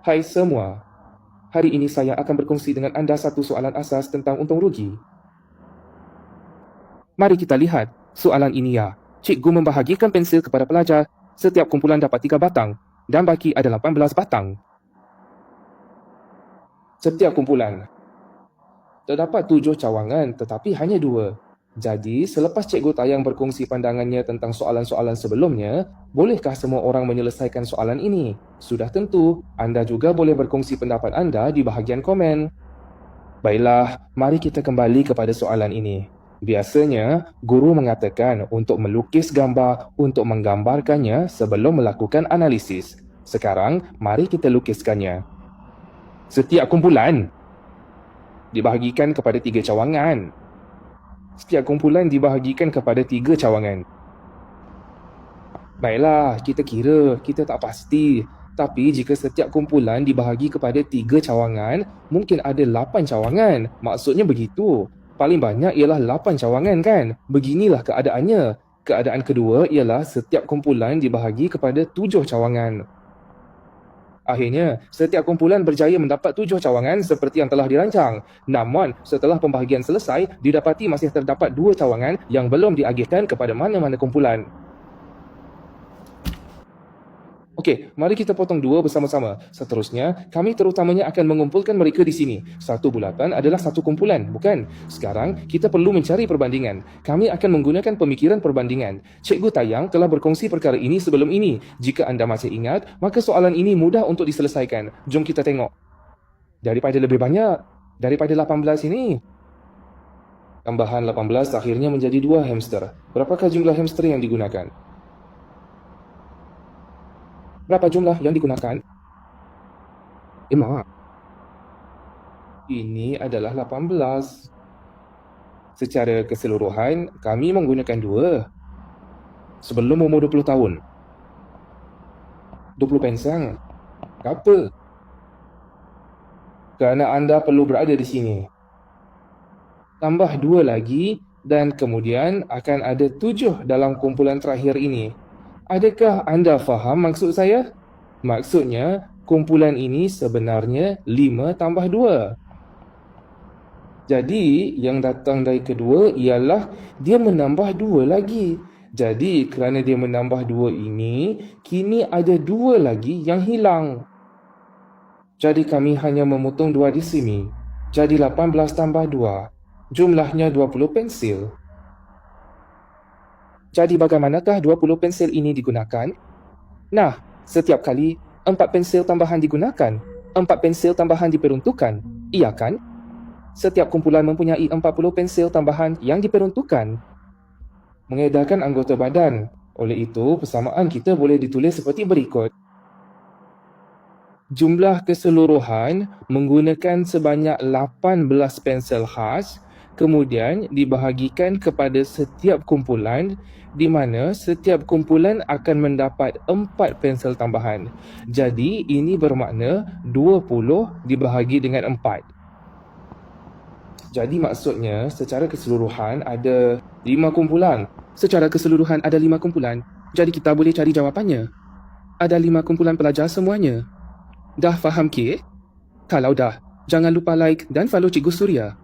Hai semua, hari ini saya akan berkongsi dengan anda satu soalan asas tentang untung rugi. Mari kita lihat soalan ini ya. Cikgu membahagikan pensil kepada pelajar. Setiap kumpulan dapat 3 batang dan baki ada 18 batang. Setiap kumpulan terdapat 7 cawangan tetapi hanya 2. Jadi, selepas cikgu tayang berkongsi pandangannya tentang soalan-soalan sebelumnya, bolehkah semua orang menyelesaikan soalan ini? Sudah tentu, anda juga boleh berkongsi pendapat anda di bahagian komen. Baiklah, mari kita kembali kepada soalan ini. Biasanya, guru mengatakan untuk melukis gambar untuk menggambarkannya sebelum melakukan analisis. Sekarang, mari kita lukiskannya. Setiap kumpulan dibahagikan kepada 3 cawangan. Setiap kumpulan dibahagikan kepada 3 cawangan. Baiklah, kita kira, kita tak pasti. Tapi jika setiap kumpulan dibahagi kepada 3 cawangan, mungkin ada 8 cawangan. Maksudnya begitu. Paling banyak ialah 8 cawangan kan? Beginilah keadaannya. Keadaan kedua ialah setiap kumpulan dibahagi kepada 7 cawangan. Akhirnya, setiap kumpulan berjaya mendapat 7 cawangan seperti yang telah dirancang. Namun, setelah pembahagian selesai, didapati masih terdapat 2 cawangan yang belum diagihkan kepada mana-mana kumpulan. Okey, mari kita potong 2 bersama-sama. Seterusnya, kami terutamanya akan mengumpulkan mereka di sini. Satu bulatan adalah satu kumpulan, bukan? Sekarang, kita perlu mencari perbandingan. Kami akan menggunakan pemikiran perbandingan. Cikgu Tayang telah berkongsi perkara ini sebelum ini. Jika anda masih ingat, maka soalan ini mudah untuk diselesaikan. Jom kita tengok. Daripada lebih banyak, daripada 18 ini. Tambahan 18 akhirnya menjadi 2 hamster. Berapakah jumlah hamster yang digunakan? Berapa jumlah yang digunakan? 5. Ini adalah 18. Secara keseluruhan, kami menggunakan 2. Sebelum umur 20 tahun. 20 pensang. Apa? Kerana anda perlu berada di sini. Tambah 2 lagi dan kemudian akan ada 7 dalam kumpulan terakhir ini. Adakah anda faham maksud saya? Maksudnya, kumpulan ini sebenarnya 5 tambah 2. Jadi, yang datang dari kedua ialah dia menambah 2 lagi. Jadi, kerana dia menambah 2 ini, kini ada 2 lagi yang hilang. Jadi, kami hanya memotong 2 di sini. Jadi, 18 tambah 2. Jumlahnya 20 pensil. Jadi bagaimanakah 20 pensil ini digunakan? Nah, setiap kali 4 pensil tambahan digunakan, 4 pensil tambahan diperuntukkan. Iya kan? Setiap kumpulan mempunyai 40 pensil tambahan yang diperuntukkan. Mengedarkan anggota badan. Oleh itu, persamaan kita boleh ditulis seperti berikut. Jumlah keseluruhan menggunakan sebanyak 18 pensel khas, kemudian dibahagikan kepada setiap kumpulan di mana setiap kumpulan akan mendapat 4 pensel tambahan. Jadi, ini bermakna 20 dibahagi dengan 4. Jadi, maksudnya secara keseluruhan ada 5 kumpulan. Secara keseluruhan ada 5 kumpulan. Jadi, kita boleh cari jawapannya. Ada 5 kumpulan pelajar semuanya. Dah faham ke? Kalau dah, jangan lupa like dan follow Cikgu Suria.